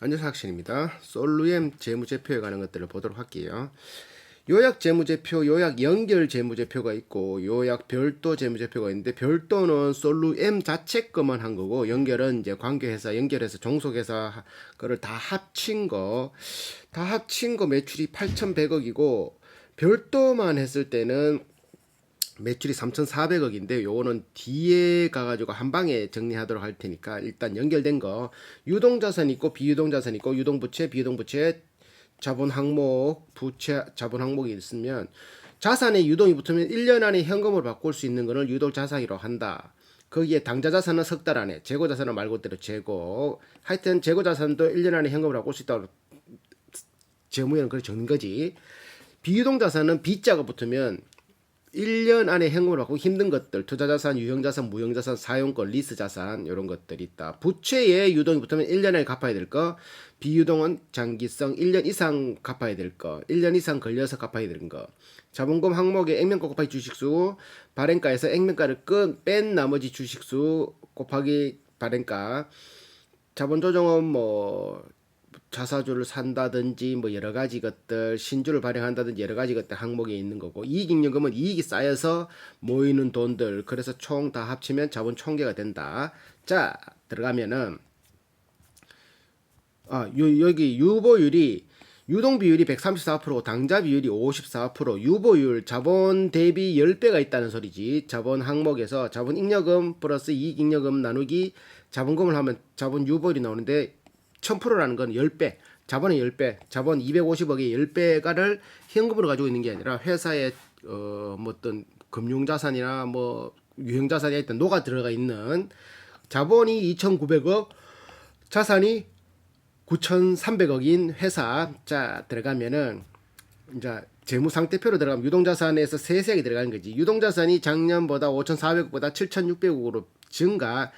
안녕하세요, 학신입니다. 솔루엠 재무제표에 관한 것들을 보도록 할게요. 요약 재무제표, 요약 연결 재무제표가 있고 요약 별도 재무제표가 있는데, 별도는 솔루엠 자체 것만 한 거고, 연결은 이제 관계회사, 연결해서 종속회사 거를 다 합친 거 매출이 8,100억이고, 별도만 했을 때는 매출이 3,400억인데 요거는 뒤에 가가지고 한 방에 정리하도록 할 테니까, 일단 연결된 거 유동자산 있고 비유동자산 있고, 유동부채 비유동부채 자본 항목 부채 자본 항목이 있으면 자산에 유동이 붙으면 1년 안에 현금으로 바꿀 수 있는 거를 유동자산이라고 한다. 거기에 당좌자산은 석 달 안에, 재고자산은 말 그대로 재고, 하여튼 재고자산도 1년 안에 현금으로 바꿀 수 있다고 재무에는 그렇게 적는 거지. 비유동자산은 B자가 붙으면 1년 안에 현금을 받고 힘든 것들, 투자자산, 유형자산, 무형자산, 사용권, 리스자산 이런 것들이 있다. 부채에 유동이 붙으면 1년 안에 갚아야 될 거, 비유동은 장기성 1년 이상 갚아야 될 거, 1년 이상 걸려서 갚아야 되는 거. 자본금 항목에 액면가 곱하기 주식수, 발행가에서 액면가를 뺀 나머지 주식수 곱하기 발행가. 자본조정은 뭐 자사주를 산다든지 뭐 여러 가지 것들, 신주를 발행한다든지 여러 가지 것들 항목에 있는 거고, 이익잉여금은 이익이 쌓여서 모이는 돈들, 그래서 총 다 합치면 자본 총계가 된다. 자, 들어가면은 여기 유보율이, 유동 비율이 134%, 당좌 비율이 54%, 유보율, 자본 대비 10배가 있다는 소리지. 자본 항목에서 자본 잉여금 플러스 이익 잉여금 나누기 자본금을 하면 자본 유보율이 나오는데, 1000%라는 건 10배, 자본의 10배, 자본 250억의 10배가를 현금으로 가지고 있는 게 아니라 회사의 뭐 어떤 금융자산이나 뭐 유형자산이 일단 녹아 들어가 있는, 자본이 2,900억, 자산이 9,300억인 회사. 자, 들어가면은 이제 재무상태표로 들어가면 유동자산에서 세세하게 들어가는 거지. 유동자산이 작년보다 5,400억보다 7,600억으로 증가.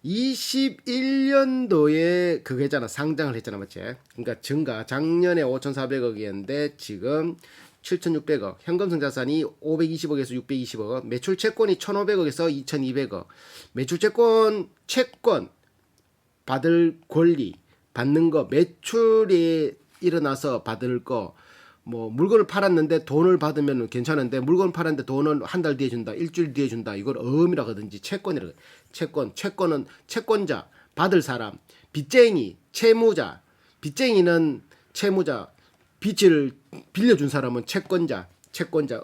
21년도에 그게잖아, 상장을 했잖아, 맞지? 그러니까 증가. 작년에 5,400억이었는데 지금 7,600억. 현금성 자산이 520억에서 620억. 매출 채권이 1,500억에서 2,200억. 매출 채권 받을 권리, 받는 거, 매출이 일어나서 받을 거, 뭐 물건을 팔았는데 돈을 받으면 괜찮은데, 물건을 팔았는데 돈은 한 달 뒤에 준다, 일주일 뒤에 준다, 이걸 어음이라 하든지 채권이라. 채권은 채권자, 받을 사람, 빚쟁이, 채무자. 빚쟁이는 채무자, 빚을 빌려준 사람은 채권자,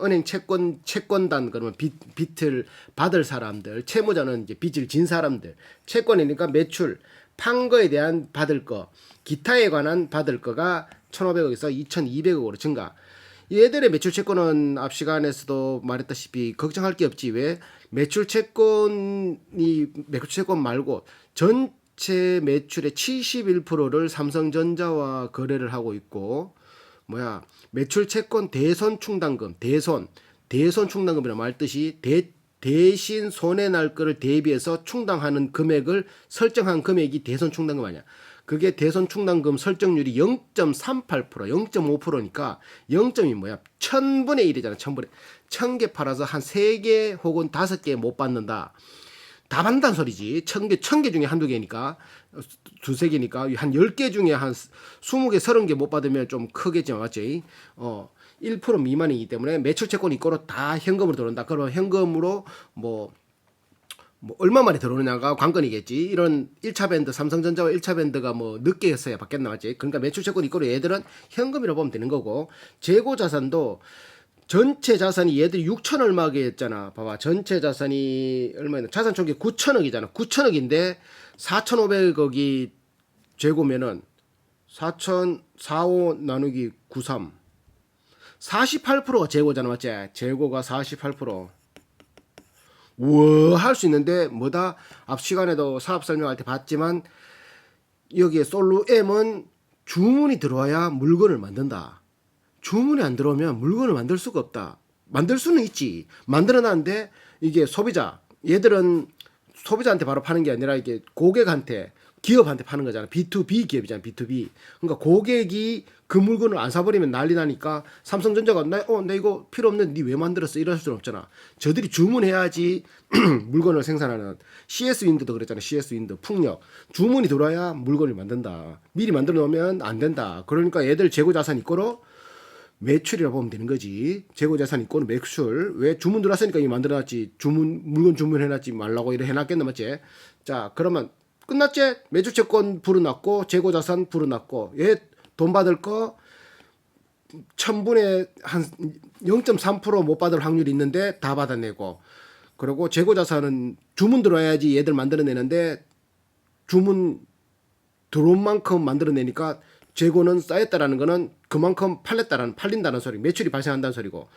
은행 채권단, 그러면 빚을 받을 사람들, 채무자는 이제 빚을 진 사람들. 채권이니까 매출, 판 거에 대한 받을 거, 기타에 관한 받을 거가 1,500억에서 2,200억으로 증가. 얘들의 매출 채권은 앞 시간에서도 말했다시피 걱정할 게 없지. 왜? 매출 채권 말고 전체 매출의 71%를 삼성전자와 거래를 하고 있고, 매출 채권 대손 충당금, 대손 충당금이라 말뜻이 대신 손해 날 거를 대비해서 충당하는 금액을 설정한 금액이 대손 충당금 아니야. 그게 대손 충당금 설정률이 0.38%, 0.5%니까 0점이 1000분의 1이잖아. 1000개 팔아서 한 3개 혹은 5개 못 받는다. 다 받는다는 소리지. 1000개 중에 한두 개니까, 두세 개니까, 한 10개 중에 한 20개, 30개 못 받으면 좀 크겠지만, 맞지? 1% 미만이기 때문에 매출 채권 이꼬로 다 현금으로 들어온다. 그러면 현금으로 뭐 얼마 만에 들어오느냐가 관건이겠지. 이런 1차 밴드, 삼성전자와 1차 밴드가 뭐 늦게 했어야 받겠나, 맞지? 그러니까 매출 채권 이꼬로 얘들은 현금이라고 보면 되는 거고, 재고 자산도 전체 자산이 얘들이 6천 얼마겠잖아. 봐봐. 전체 자산이 얼마였나? 자산 총계 9천억이잖아. 9천억인데 4,500억이 재고면은 4,445 나누기 93. 48%가 재고잖아, 맞지? 재고가 48%. 우와, 할 수 있는데 뭐다? 앞 시간에도 사업 설명할 때 봤지만, 여기에 솔루M은 주문이 들어와야 물건을 만든다. 주문이 안 들어오면 물건을 만들 수가 없다. 만들 수는 있지. 만들어놨는데 이게 소비자, 얘들은 소비자한테 바로 파는 게 아니라 이게 고객한테, 기업한테 파는 거잖아. B2B 기업이잖아. B2B. 그러니까 고객이 그 물건을 안 사버리면 난리 나니까 삼성전자가 나 이거 필요 없는데 니 왜 만들었어? 이럴 수는 없잖아. 저들이 주문해야지 물건을 생산하는 CS 윈드도 그랬잖아. CS 윈드 풍력 주문이 들어와야 물건을 만든다. 미리 만들어 놓으면 안 된다. 그러니까 얘들 재고 자산 이꼬로 매출이라고 보면 되는 거지. 재고 자산 이꼬는 매출. 왜 주문 들어왔으니까 이거 만들어놨지. 물건 주문해놨지 말라고 이래 해놨겠나 맞지? 자 그러면 끝났지? 매출 채권 불어났고 재고 자산 불어났고 얘 돈 받을 거 1000분의 한 0.3% 못 받을 확률이 있는데 다 받아내고 그리고 재고 자산은 주문 들어와야지 얘들 만들어내는데 주문 들어온 만큼 만들어내니까 재고는 쌓였다라는 거는 그만큼 팔린다는 소리, 매출이 발생한다는 소리고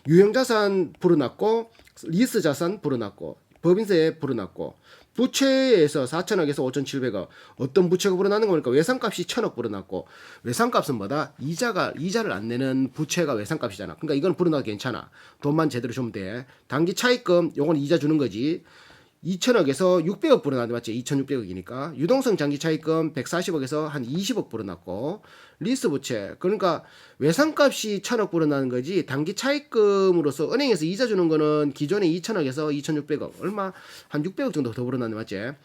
유형자산 불어났고 리스 자산 불어났고 법인세 불어났고 부채에서 4천억에서 5,700억 어떤 부채가 불어나는 거니까 외상값이 1,000억 불어났고 외상값은 뭐다? 이자를 안 내는 부채가 외상값이잖아. 그러니까 이건 불어나도 괜찮아. 돈만 제대로 주면 돼. 단기 차입금 요건 이자 주는 거지. 2천억에서 600억 불어나는데 맞지? 2,600억이니까 유동성 장기 차입금 140억에서 한 20억 불어났고 리스 부채 그러니까 외상값이 1,000억 불어나는 거지 단기 차입금으로서 은행에서 이자 주는 거는 기존에 2천억에서 2,600억 얼마 한 600억 정도 더 불어나는데 맞지?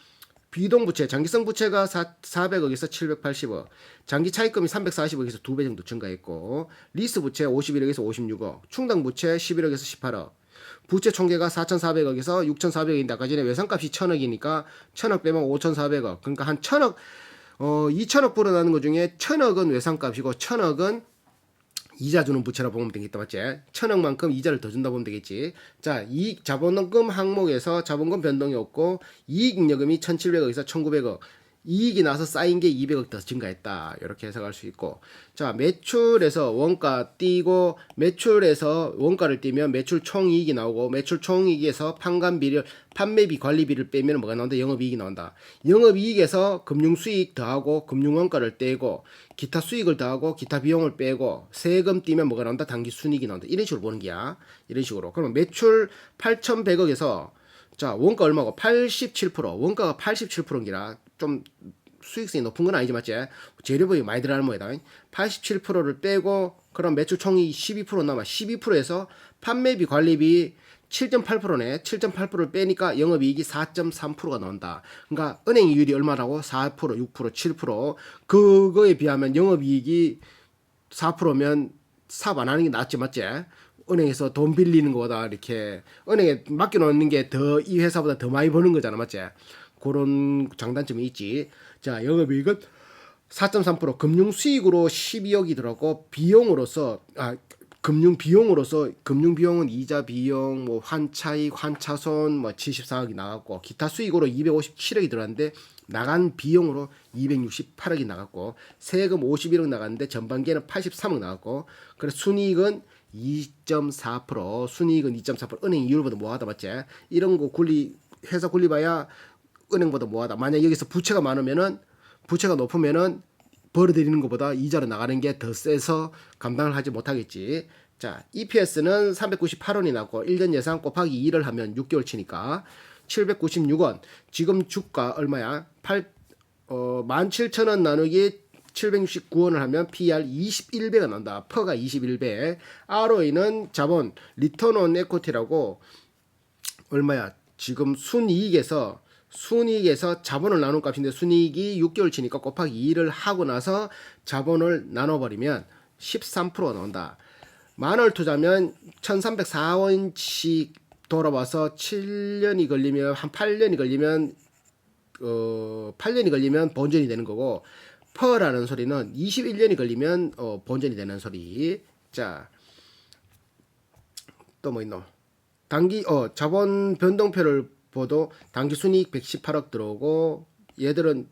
비동 부채 장기성 부채가 400억에서 780억 장기 차입금이 340억에서 2배 정도 증가했고 리스 부채 51억에서 56억 충당 부채 11억에서 18억 부채 총계가 4,400억에서 6,400억인데 아까 전에 외상값이 1,000억이니까 1,000억 빼면 5,400억 그러니까 한 1,000억 2,000억 불어나는 것 중에 1,000억은 외상값이고 1,000억은 이자 주는 부채라 보면 되겠다 맞지? 1,000억만큼 이자를 더 준다 보면 되겠지. 자, 이 자본금 항목에서 자본금 변동이 없고 이익잉여금이 1,700억에서 1,900억 이익이 나서 쌓인 게 200억 더 증가했다. 이렇게 해석할 수 있고. 자, 매출에서 원가 띄고 매출에서 원가를 띄면 매출 총이익이 나오고 매출 총이익에서 판매비 관리비를 빼면 뭐가 나온다? 영업이익이 나온다. 영업이익에서 금융수익 더하고 금융원가를 떼고 기타 수익을 더하고 기타 비용을 빼고 세금 띄면 뭐가 나온다? 당기순이익이 나온다. 이런 식으로 보는 게야. 이런 식으로. 그러면 매출 8,100억에서 자, 원가 얼마고? 87%. 원가가 87%인기라 좀 수익성이 높은 건 아니지 맞지? 재료비가 많이 들어가는 모양이다. 87%를 빼고 그럼 매출 총이 12% 남아. 12%에서 판매비 관리비 7.8%네. 7.8%를 빼니까 영업이익이 4.3%가 나온다. 그러니까 은행 이율이 얼마라고? 4%, 6%, 7%. 그거에 비하면 영업이익이 4%면 사업 안 하는 게 낫지 맞지? 은행에서 돈 빌리는 거보다 이렇게 은행에 맡겨놓는 게 더 이 회사보다 더 많이 버는 거잖아 맞지? 그런 장단점이 있지. 자, 영업이익은 4.3% 금융 수익으로 12억이 들어가고 비용으로서 금융 비용은 이자 비용, 뭐 환차익, 환차손 뭐 74억이 나갔고 기타 수익으로 257억이 들어갔는데 나간 비용으로 268억이 나갔고 세금 51억 나갔는데 전반기에는 83억 나갔고 그래서 순이익은 2.4% 순이익은 2.4% 은행 이율보다 뭐하다 맞지? 이런 거 회사 굴리봐야 은행보다 뭐하다. 만약 여기서 부채가 높으면은 벌어들이는 것보다 이자로 나가는 게 더 세서 감당을 하지 못하겠지. 자, EPS는 398원이 나고 1년 예상 곱하기 2를 하면 6개월 치니까 796원. 지금 주가 얼마야? 17,000원 나누기 769원을 하면 PR 21배가 난다. 퍼가 21배. ROE는 자본 리턴 온 에코티라고 얼마야? 지금 순이익에서 자본을 나눈 값인데 순이익이 6개월 치니까 곱하기 2를 하고 나서 자본을 나눠버리면 13%가 나온다. 만원 투자면 1304원씩 돌아와서 7년이 걸리면 한 8년이 걸리면 본전이 되는 거고 퍼라는 소리는 21년이 걸리면 본전이 되는 소리. 자, 또 뭐 있노? 단기 자본 변동표를 보도 단기 순이익 118억 들어오고 얘들은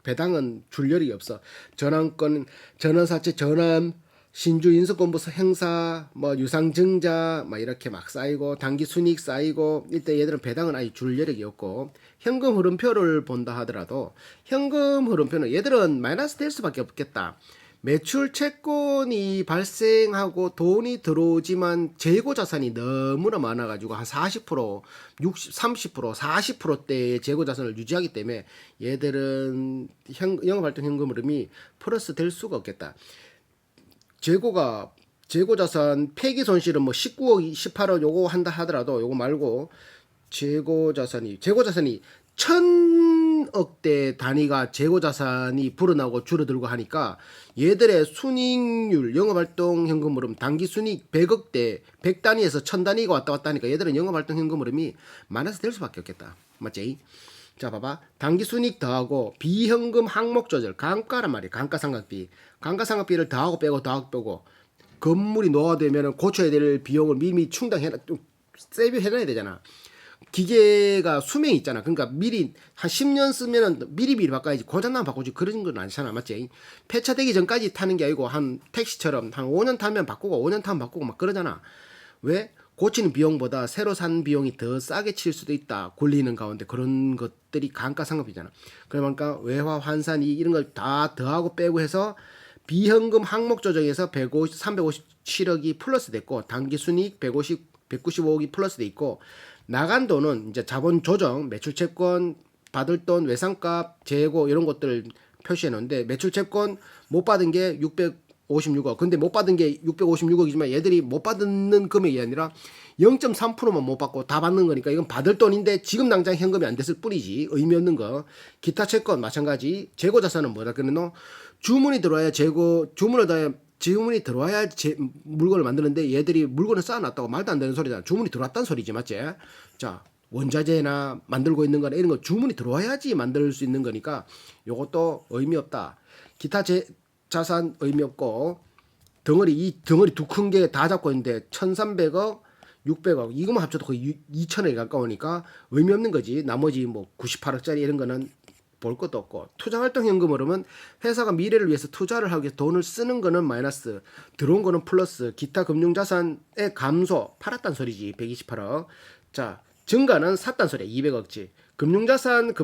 배당은 줄 여력이 없어. 전환권, 전환사채 전환, 신주 인수권부서 행사, 뭐 유상증자 막 이렇게 막 쌓이고 단기 순이익 쌓이고 이때 얘들은 배당은 아예 줄 여력이 없고 현금 흐름표를 본다 하더라도 현금 흐름표는 얘들은 마이너스 될 수밖에 없겠다. 매출 채권이 발생하고 돈이 들어오지만 재고 자산이 너무나 많아가지고 한 40%, 60, 30%, 40%대의 재고 자산을 유지하기 때문에 얘들은 영업활동 현금 흐름이 플러스 될 수가 없겠다. 재고 자산 폐기 손실은 뭐 19억, 18억 요거 한다 하더라도 요거 말고 재고 자산이 1000억대 단위가 재고 자산이 불어나고 줄어들고 하니까 얘들의 순이익률 영업활동 현금 흐름 단기 순이익 100억대 100단위에서 1000단위가 왔다 갔다 하니까 얘들은 영업활동 현금 흐름이 마이너스 될 수밖에 없겠다. 맞지? 자 봐봐 단기 순이익 더하고 비현금 항목 조절 감가란 말이야. 감가상각비 감가상각비를 더하고 빼고 건물이 노화되면 고쳐야 될 비용을 미리 충당해놔 세비해놔야 되잖아. 기계가 수명이 있잖아. 그러니까 미리 한 10년 쓰면은 미리 바꿔야지. 고장나면 바꾸지. 그런 건 아니잖아. 맞지? 폐차되기 전까지 타는 게 아니고 한 택시처럼 한 5년 타면 바꾸고 5년 타면 바꾸고 막 그러잖아. 왜? 고치는 비용보다 새로 산 비용이 더 싸게 칠 수도 있다. 굴리는 가운데 그런 것들이 감가상각비잖아. 그러니까 외화 환산이 이런 걸 다 더하고 빼고 해서 비현금 항목 조정에서 357억이 플러스 됐고 단기 순이익 195억이 플러스 돼 있고 나간 돈은 이제 자본 조정, 매출 채권, 받을 돈, 외상값, 재고 이런 것들을 표시해 놓는데 매출 채권 못 받은 게 656억. 근데 못 받은 게 656억이지만 얘들이 못 받는 금액이 아니라 0.3%만 못 받고 다 받는 거니까 이건 받을 돈인데 지금 당장 현금이 안 됐을 뿐이지. 의미 없는 거. 기타 채권 마찬가지. 재고 자산은 뭐라 그러노? 주문이 들어와야 주문이 들어와야 물건을 만드는데 얘들이 물건을 쌓아놨다고 말도 안 되는 소리잖아. 주문이 들어왔다는 소리지, 맞지? 자, 원자재나 만들고 있는 거나 이런 거 주문이 들어와야지 만들 수 있는 거니까 요것도 의미 없다. 기타 자산 의미 없고 이 덩어리 두 큰 게 다 잡고 있는데 1300억, 600억 이거만 합쳐도 거의 2000억이 가까우니까 의미 없는 거지. 나머지 뭐 98억짜리 이런 거는 볼 것도 없고 투자활동 현금 흐름은 회사가 미래를 위해서 투자를 하기 위해서 돈을 쓰는 거는 마이너스 들어온 거는 플러스 기타 금융자산의 감소 팔았단 소리지 128억 자 증가는 샀단 소리야 200억지 금융자산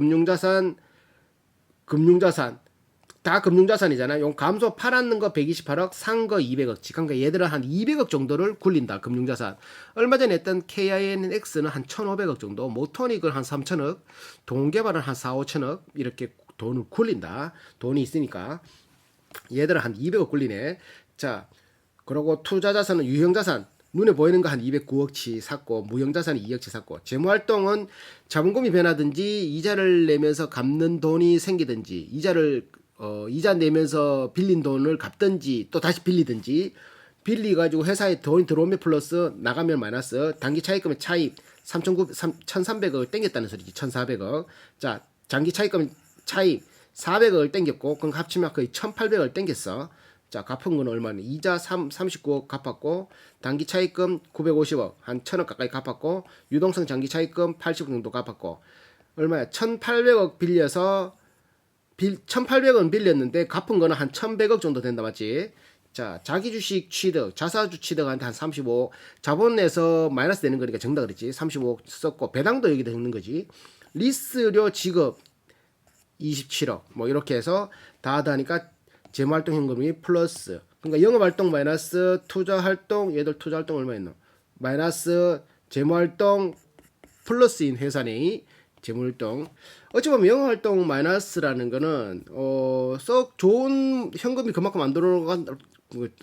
다 금융자산이잖아. 용 감소 팔았는 거 128억, 산 거 200억치. 그러니까 얘들은 한 200억 정도를 굴린다. 금융자산. 얼마 전에 했던 KINX는 한 1,500억 정도, 모토닉을 한 3,000억, 동개발은 한 4, 5천억 이렇게 돈을 굴린다. 돈이 있으니까 얘들은 한 200억 굴리네. 자, 그리고 투자자산은 유형자산. 눈에 보이는 거 한 209억치 샀고 무형자산이 2억치 샀고 재무활동은 자본금이 변하든지 이자를 내면서 갚는 돈이 생기든지 이자 내면서 빌린 돈을 갚든지 또 다시 빌리든지 빌리가지고 회사에 돈이 들어오면 플러스 나가면 마이너스 단기 차입금의 차입 1,300억을 땡겼다는 소리지 1,400억 자 장기 차입금 차입 400억을 땡겼고 그럼 합치면 거의 1,800억을 땡겼어 자 갚은 건 얼마니 이자 39억 갚았고 단기 차입금 950억 한 1,000억 가까이 갚았고 유동성 장기 차입금 80억 정도 갚았고 얼마야 1,800억 빌려서 1,800원 빌렸는데 갚은 거는 한 1,100억 정도 된다 맞지? 자, 자기 주식 취득, 자사주 취득한테 한 35, 자본 내서 마이너스 되는 거니까 정다 그랬지. 35 썼고 배당도 여기다 적는 거지. 리스료 지급 27억. 뭐 이렇게 해서 다 하니까 재무활동 현금이 플러스. 그러니까 영업활동 마이너스 투자활동 얘들 투자활동 얼마 있노? 마이너스 재무활동 플러스인 회사네. 재무활동 어찌 보면 영업활동 마이너스라는 거는 썩 좋은 현금이 그만큼 안 들어간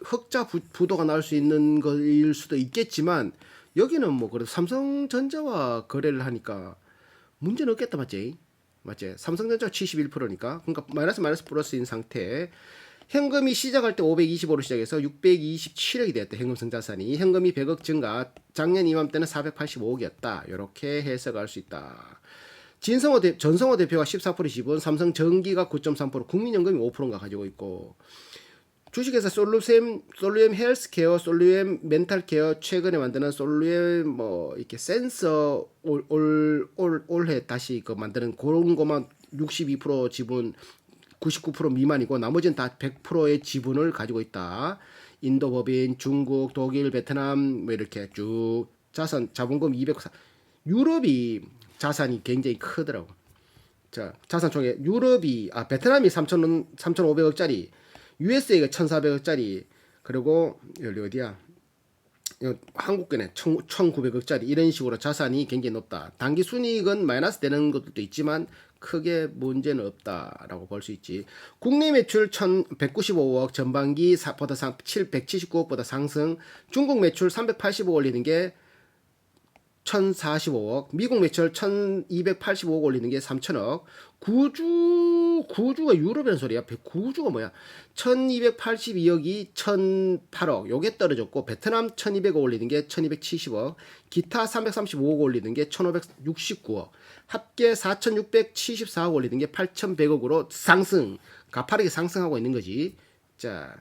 흑자 부도가 날 수 있는 거일 수도 있겠지만 여기는 뭐 그래도 삼성전자와 거래를 하니까 문제는 없겠다 맞지? 삼성전자 71%니까 그러니까 마이너스 플러스인 상태 현금이 시작할 때 525로 시작해서 627억이 되었다. 현금성 자산이 현금이 100억 증가 작년 이맘때는 485억이었다. 이렇게 해석할 수 있다. 전성호 대표가 14% 지분, 삼성전기가 9.3%, 국민연금이 5%가 가지고 있고 주식회사 솔루엠 헬스케어, 솔루엠 멘탈케어 최근에 만드는 솔루엠 뭐 이렇게 센서 올해 다시 그 만드는 그런 것만 62% 지분, 99% 미만이고 나머지는 다 100%의 지분을 가지고 있다. 인도 법인, 중국, 독일, 베트남 뭐 이렇게 쭉 자본금 204. 유럽이 자산이 굉장히 크더라고. 자, 자산 총액 유럽이 베트남이 3,500억짜리 USA가 1,400억짜리, 그리고 여기 어디야? 한국은행 1,900억짜리 이런 식으로 자산이 굉장히 높다. 단기 순이익은 마이너스 되는 것도 있지만 크게 문제는 없다라고 볼 수 있지. 국내 매출 1,195억, 전반기 보다 179억보다 상승. 중국 매출 385억 올리는 게 1,045억, 미국 매출 1,285억 올리는 게 3,000억, 구주가 유럽이라는 소리야. 구주가 뭐야? 1,282억이 1,008억, 요게 떨어졌고, 베트남 1,200억 올리는 게 1,270억, 기타 335억 올리는 게 1,569억, 합계 4,674억 올리는 게 8,100억으로 상승, 가파르게 상승하고 있는 거지. 자,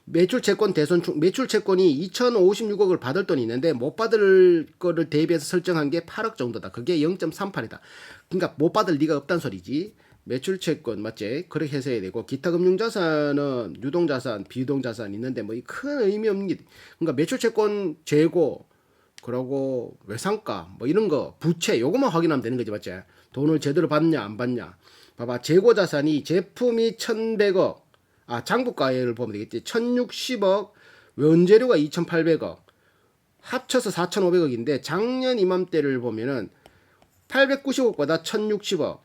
매출 채권 대손 매출 채권이 2,056억을 받을 돈이 있는데 못 받을 거를 대비해서 설정한 게 8억 정도다. 그게 0.38이다. 그러니까 못 받을 리가 없단 소리지. 매출 채권 맞지? 그렇게 해서 해야 되고, 기타 금융 자산은 유동 자산, 비유동 자산 있는데 뭐 큰 의미 없는 게, 그러니까 매출 채권 재고, 그러고 외상가 뭐 이런 거, 부채 요것만 확인하면 되는 거지. 맞지? 돈을 제대로 받냐 안 받냐. 봐봐. 재고 자산이 제품이 1,100억, 장부가액을 보면 되겠지. 1,060억, 원재료가 2,800억, 합쳐서 4,500억인데 작년 이맘때를 보면은 890억보다 1,060억,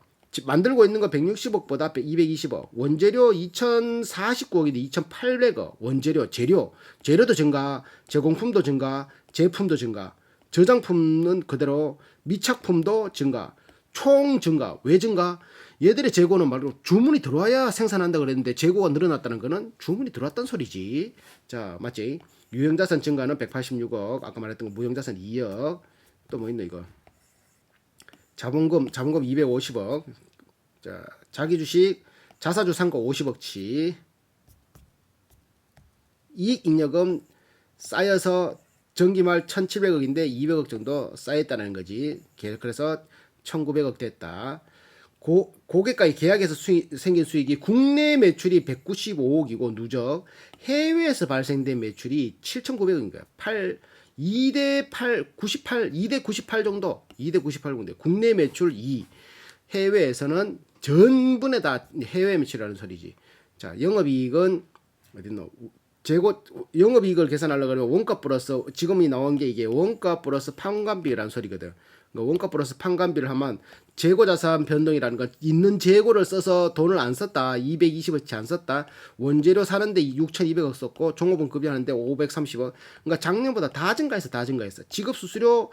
만들고 있는 거 160억보다 220억, 원재료 2,049억인데 2,800억, 원재료, 재료도 증가, 제공품도 증가, 제품도 증가, 저장품은 그대로, 미착품도 증가, 총 증가. 왜 증가? 얘들의 재고는 말로 주문이 들어와야 생산한다 그랬는데 재고가 늘어났다는 거는 주문이 들어왔다는 소리지. 자, 맞지? 유형자산 증가는 186억, 아까 말했던 거 무형자산 2억, 또 뭐 있노 이거? 자본금 250억. 자, 자기주식, 자사주 상거 50억치. 이익잉여금 쌓여서 전기말 1,700억인데 200억 정도 쌓였다는 거지. 그래서 1,900억 됐다. 고객과의 계약에서 생긴 수익이 국내 매출이 195억이고 누적, 해외에서 발생된 매출이 7,900억인 거야. 2대 98 정도. 2대 98 정도. 국내 매출 2. 해외에서는 전분에 다 해외 매출이라는 소리지. 자, 영업이익은 어딨노? 영업이익을 계산하려고 하면 원가 플러스, 지금이 나온 게 이게 원가 플러스 판관비라는 소리거든. 그러니까 원가 플러스 판관비를 하면 재고자산 변동이라는 건 있는 재고를 써서 돈을 안 썼다. 220억치 안 썼다. 원재료 사는데 6,200억 썼고, 종업원 급여하는데 530억. 그러니까 작년보다 다 증가했어. 지급수수료,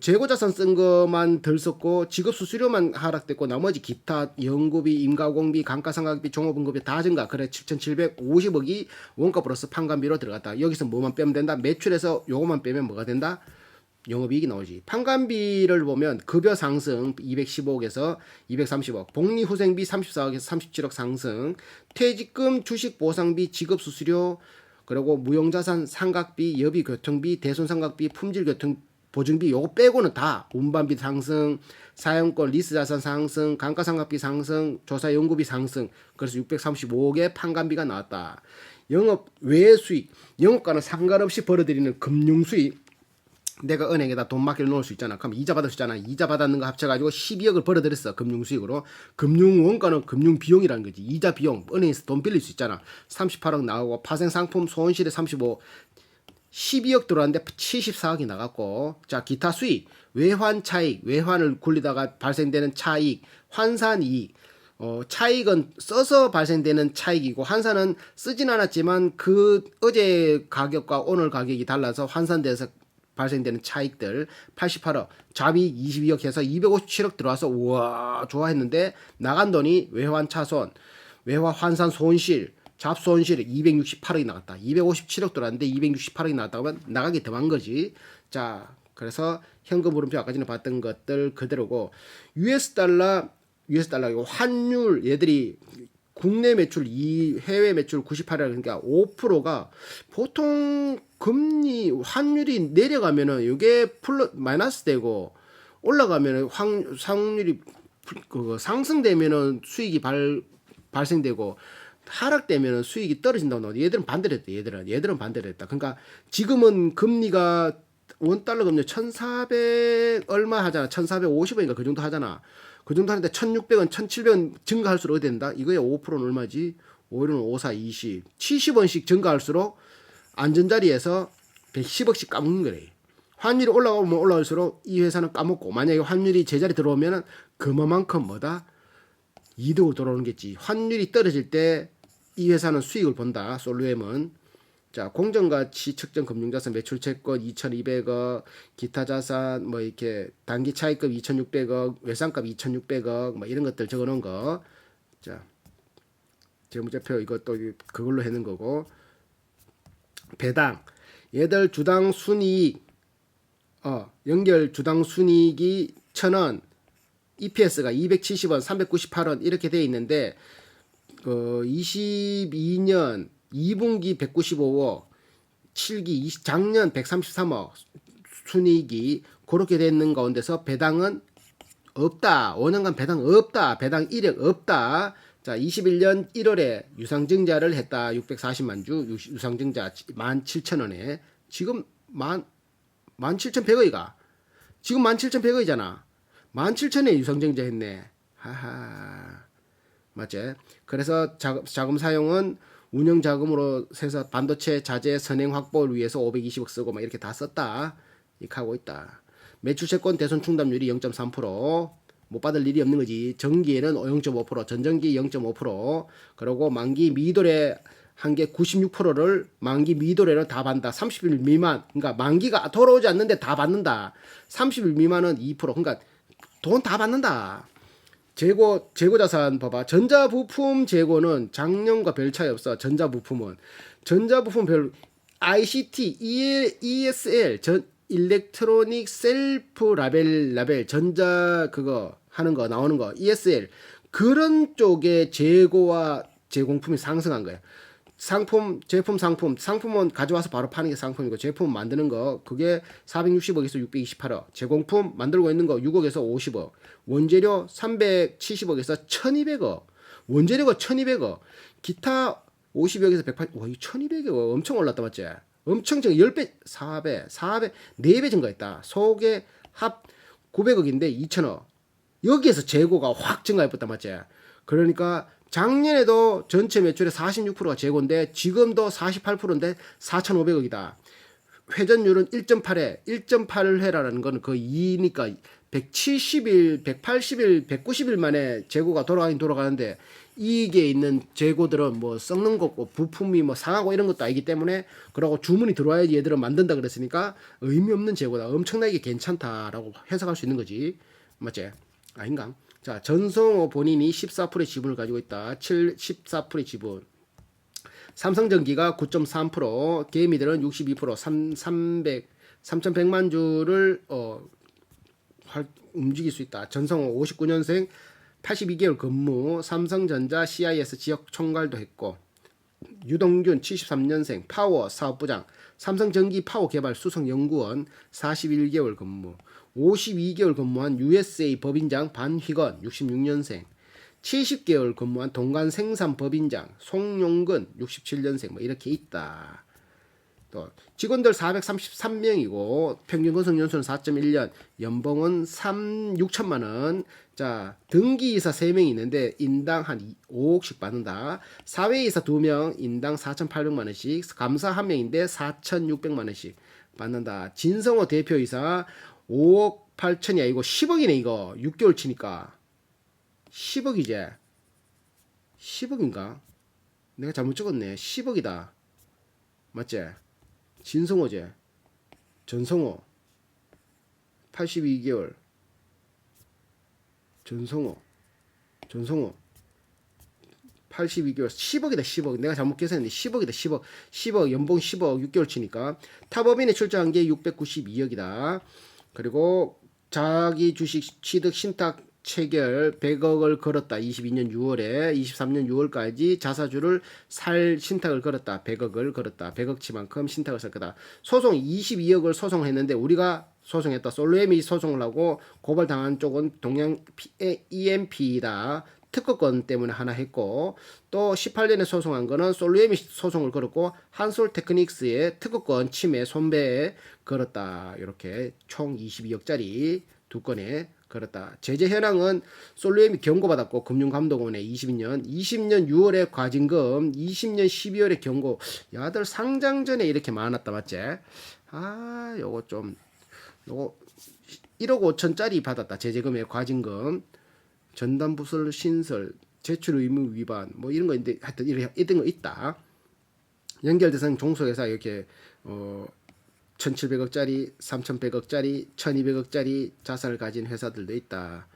재고자산 쓴 것만 덜 썼고, 지급수수료만 하락됐고, 나머지 기타, 연구비, 임가공비, 감가상각비, 종업원급여 다 증가. 그래, 7,750억이 원가 플러스 판관비로 들어갔다. 여기서 뭐만 빼면 된다? 매출에서 요것만 빼면 뭐가 된다? 영업이익이 나오지. 판관비를 보면 급여 상승 215억에서 230억, 복리후생비 34억에서 37억 상승, 퇴직금, 주식보상비, 지급수수료, 그리고 무용자산 상각비, 여비교통비, 대손상각비, 품질교통 보증비 요거 빼고는 다 운반비 상승, 사용권 리스자산 상승, 감가상각비 상승, 조사연구비 상승. 그래서 635억의 판관비가 나왔다. 영업 외 수익, 영업과는 상관없이 벌어들이는 금융수익, 내가 은행에다 돈 맡겨 놓을 수 있잖아. 그럼 이자 받을 수 있잖아. 이자 받았는 거 합쳐가지고 12억을 벌어들였어. 금융수익으로. 금융원가는 금융비용이라는 거지. 이자 비용. 은행에서 돈 빌릴 수 있잖아. 38억 나오고, 파생상품 손실에 35, 12억 들어왔는데 74억이 나갔고, 자, 기타 수익, 외환 차익, 외환을 굴리다가 발생되는 차익, 환산 이익. 차익은 써서 발생되는 차익이고, 환산은 쓰진 않았지만 어제 가격과 오늘 가격이 달라서 환산돼서 발생되는 차익들 88억, 자비 22억 해서 257억 들어와서 우와 좋아했는데, 나간 돈이 외환 차손, 외화 환산 손실, 잡손실 268억이 나갔다. 257억 들어왔는데 268억이 나갔다고 하면 나가기 더한 거지. 자, 그래서 현금 흐름표 아까 전에 봤던 것들 그대로고, US 달러 환율, 얘들이 국내 매출 2, 해외 매출 98이라니까 5%가 보통 금리 환율이 내려가면은 이게 마이너스 되고, 올라가면은 환율이 상승되면은 수익이 발생되고, 하락되면은 수익이 떨어진다고. 얘들은 반대로 했대. 얘들은 반대로 했다. 그러니까 지금은 금리가 원달러 금리 1,400 얼마 하잖아. 1,450원인가 그 정도 하잖아. 그 정도 하는데 1,600원, 1,700원 증가할수록 어디 된다? 이거야 5%는 얼마지? 516, 54, 20, 70원씩 증가할수록 안전자리에서 110억씩 까먹는 거래. 환율이 올라오면 올라올수록 이 회사는 까먹고, 만약에 환율이 제자리 들어오면은 그만큼 뭐다? 이득으로 돌아오는 겠지. 환율이 떨어질 때 이 회사는 수익을 본다. 솔루엠은. 자, 공정가치 측정 금융자산 매출 채권 2,200억, 기타 자산 뭐 이렇게 단기 차익금 2,600억, 외상값 2,600억 뭐 이런 것들 적어 놓은 거. 자, 재무제표 이것도 그걸로 해놓은 거고. 배당. 얘들 주당 순이익 연결 주당 순이익이 1,000원, EPS가 270원, 398원 이렇게 돼 있는데 22년 2분기 195억, 7기 작년 133억 순이익이 그렇게 돼 있는 가운데서 배당은 없다. 5년간 배당 없다. 배당 이력 없다. 자, 21년 1월에 유상증자를 했다. 640만 주 유상증자 17,000원에 지금 17,100원이가 지금 17,100원이잖아. 17,000원에 유상증자 했네. 하하. 맞지? 그래서 자금 사용은 운영 자금으로 해서 반도체 자재 선행 확보를 위해서 520억 쓰고 막 이렇게 다 썼다. 이렇게 하고 있다. 매출 채권 대손 충당률이 0.3%. 못 받을 일이 없는 거지. 전기에는 0.5%, 전전기 0.5%. 그리고 만기 미도래 한 게 96%를 만기 미도래로 다 받는다. 30일 미만. 그러니까 만기가 돌아오지 않는데 다 받는다. 30일 미만은 2%. 그러니까 돈 다 받는다. 재고 자산 봐봐. 전자부품 재고는 작년과 별 차이 없어. 전자부품 별 ICT, ESL, 일렉트로닉 셀프 라벨 전자 그거 하는 거 나오는 거 ESL 그런 쪽의 재고와 제공품이 상승한 거야. 상품은 가져와서 바로 파는 게 상품이고 제품 만드는 거 그게 460억에서 628억, 제공품 만들고 있는 거 6억에서 50억, 원재료 370억에서 1200억, 원재료가 1200억, 기타 50억에서 180억, 와, 이 1200억 엄청 올랐다 맞지? 엄청 증가 10배, 4배, 4배 증가했다. 속에 합 900억인데 2천억. 여기에서 재고가 확 증가해버렸다 맞지? 그러니까 작년에도 전체 매출의 46%가 재고인데 지금도 48%인데 4,500억이다. 회전율은 1.8회, 1.8회라는 건 거의 2니까 170일, 180일, 190일 만에 재고가 돌아가는데 이게 있는 재고들은 뭐 썩는 거고 부품이 뭐 상하고 이런 것도 아니기 때문에 그러고 주문이 들어와야지 얘들은 만든다 그랬으니까 의미 없는 재고다. 엄청나게 괜찮다라고 해석할 수 있는 거지. 맞지? 아닌가? 자, 전성호 본인이 14%의 지분을 가지고 있다. 14%의 지분. 삼성전기가 9.3%, 개미들은 62%, 3,100만 주를 움직일 수 있다. 전성호 59년생, 82개월 근무, 삼성전자 CIS 지역 총괄도 했고, 유동균 73년생, 파워 사업부장, 삼성전기 파워 개발 수석연구원 41개월 근무, 52개월 근무한 USA 법인장 반휘건 66년생, 70개월 근무한 동관 생산 법인장 송용근 67년생 뭐 이렇게 있다. 또 직원들 433명이고 평균 근속 연수는 4.1년, 연봉은 6천만 원. 자, 등기이사 3명이 있는데 인당 한 5억씩 받는다. 사회이사 2명, 인당 4,800만 원씩. 감사 1명인데 4,600만 원씩 받는다. 진성호 대표이사 5억 8천이 아니고 10억이네 이거. 6개월 치니까 10억이지. 10억인가? 내가 잘못 적었네. 10억이다. 맞지? 진성호지. 전성호 82개월. 전성호 82개월 10억이다 10억. 내가 잘못 계산했는데 10억이다 10억 연봉 10억 6개월 치니까. 타법인에 출자한 게 692억이다. 그리고 자기 주식 취득 신탁 체결 100억을 걸었다. 22년 6월에 23년 6월까지 자사주를 살 신탁을 걸었다. 100억을 걸었다. 100억치만큼 신탁을 살 거다. 소송 22억을 소송했는데 우리가 소송했다. 솔루엠이 소송을 하고 고발당한 쪽은 동양 EMP다. 특허권 때문에 하나 했고 또 18년에 소송한 거는 솔루엠이 소송을 걸었고 한솔테크닉스의 특허권 침해 손배에 걸었다. 이렇게 총 22억짜리 두 건에 그렇다. 제재 현황은 솔루엠이 경고받았고 금융감독원에 20년 20년 6월에 과징금, 20년 12월에 경고. 야들 상장 전에 이렇게 많았다 맞지? 아, 요거 1억 5천짜리 받았다. 제재금액 과징금, 전담부설 신설, 제출 의무 위반 뭐 이런 거 있는데 하여튼 이런 거 있다. 연결 대상 종속회사 이렇게 1,700억짜리, 3,100억짜리, 1,200억짜리 자산을 가진 회사들도 있다.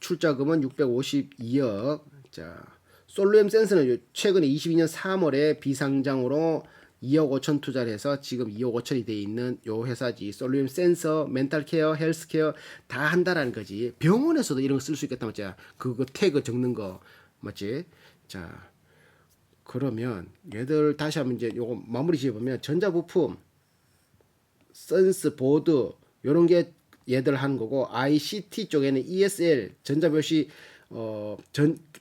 출자금은 652억. 자, 솔루엠 센서는 최근에 22년 3월에 비상장으로 2억 5천 투자를 해서 지금 2억 5천이 돼 있는 요 회사지. 솔루엠 센서, 멘탈케어, 헬스케어 다 한다라는 거지. 병원에서도 이런 거 쓸 수 있겠다 맞지? 그거 태그 적는 거 맞지? 자, 그러면 얘들 다시 한번 이제 요거 마무리 지어보면 전자부품, 센스, 보드 요런 게 얘들 하는 거고, ICT 쪽에는 ESL 전자표시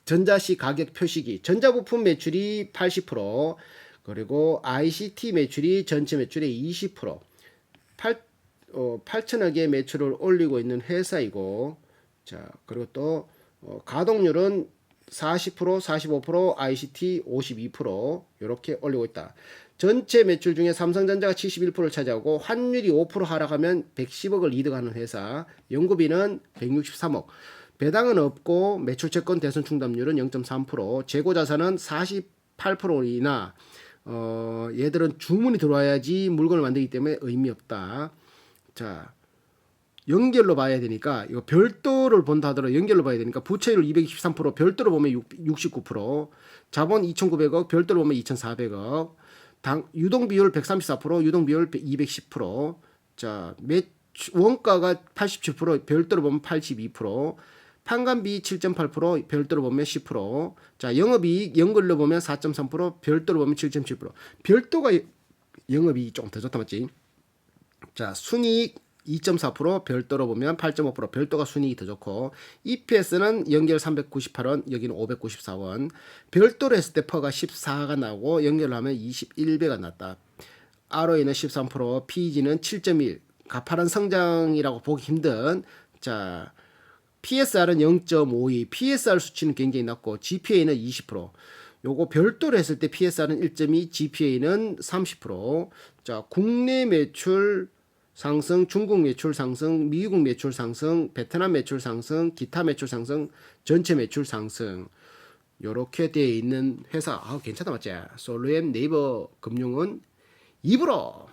전자시 가격 표시기, 전자부품 매출이 80%, 그리고 ICT 매출이 전체 매출의 20%, 8천억의 매출을 올리고 있는 회사이고, 자, 그리고 또 가동률은 40%, 45%, ICT 52% 이렇게 올리고 있다. 전체 매출 중에 삼성전자가 71%를 차지하고 환율이 5% 하락하면 110억을 이득하는 회사. 연구비는 163억. 배당은 없고 매출 채권 대손 충당률은 0.3%. 재고 자산은 48%이나 얘들은 주문이 들어와야지 물건을 만들기 때문에 의미 없다. 자, 연결로 봐야 되니까 이거 별도를 본다 하더라도 연결로 봐야 되니까 부채율 223%, 별도로 보면 69%, 자본 2,900억, 별도로 보면 2,400억, 유동 비율 134%, 유동 비율 210%. 자, 원가가 87%, 별도로 보면 82%, 판관비 7.8%, 별도로 보면 10%. 자, 영업이익 연결로 보면 4.3%, 별도로 보면 7.7%. 별도가 영업이익이 조금 더 좋다 맞지? 자, 순이익 2.4%, 별도로 보면 8.5%, 별도가 순이익이 더 좋고, EPS는 연결 398원, 여기는 594원. 별도로 했을 때 퍼가 14가 나오고 연결을 하면 21배가 났다. ROE는 13%, PEG는 7.1. 가파른 성장이라고 보기 힘든. 자, PSR은 0.52, PSR 수치는 굉장히 낮고 GPA는 20%. 요거 별도로 했을 때 PSR은 1.2, GPA는 30%. 자, 국내 매출 상승, 중국 매출 상승, 미국 매출 상승, 베트남 매출 상승, 기타 매출 상승, 전체 매출 상승. 요렇게 되어 있는 회사. 괜찮다 맞지? 솔루엠, 네이버 금융은 입으로